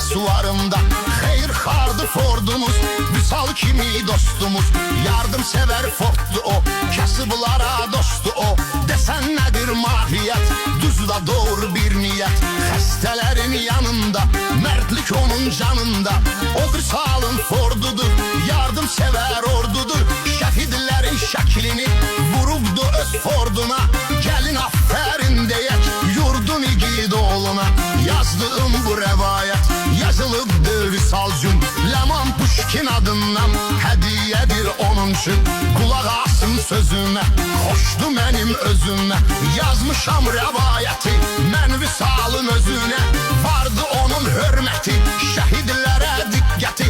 aksesuarında. Xeyirxardı Fordumuz, Vüsal kimi dostumuz. Yardımsever Forddu o, kasıblara dostu o. Desen nedir mahiyet, düz da doğru bir niyet. Xəstələrin yanında, mertlik onun canında. O Vüsalın Fordudur, yardımsever ordudur. Şəhidlərin şəklini vurubdu öz Forduna. Gəlin aferin deyək yurdun igid oğluna. Yazdığım bu rəvayət yazılıbdı Vüsal üçün. Ləman Puşkin adından hədiyyədir onun üçün. Qulaq asın sözümə, xoşdu mənim özümə. Yazmışam rəvayəti mən Vüsalın özünə. Vardı onun hörməti, şəhidlərə diqqəti.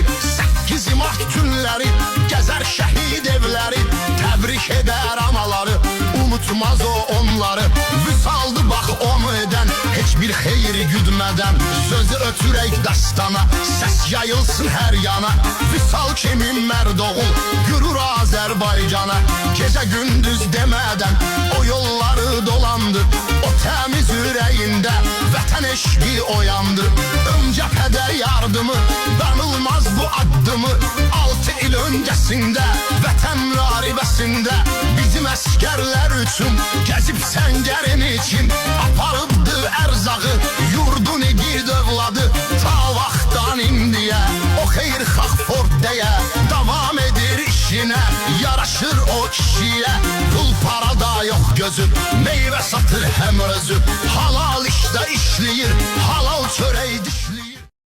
8 mart günləri gəzər şəhid evləri. Təbrik edər anaları, unutmaz o onları. Vüsaldı bax onu edən, heç bir xeyri güdmədən. Sözü ötürək dastana, səs yayılsın hər yana. Vüsal kimi mərd oğul, qürur Azərbaycana. Gecə gündüz demədən o yolları dolandı. O təmiz ürəyində vətən eşqi oyandı. Ön cəbhədə yardımı, danılmaz bu addımı. 6 il öncəsində vətən müharibəsində bizim əskərlər üçün gəzib səngərin için aparıbdı ərzağı. Yurdun igid övladı ta vaxtdan indiyə o xeyirxah Ford deyə davam edir işinə. Yaraşır o kişiyə, pul parada yox gözü, meyvə satır həm özü. Halal işdə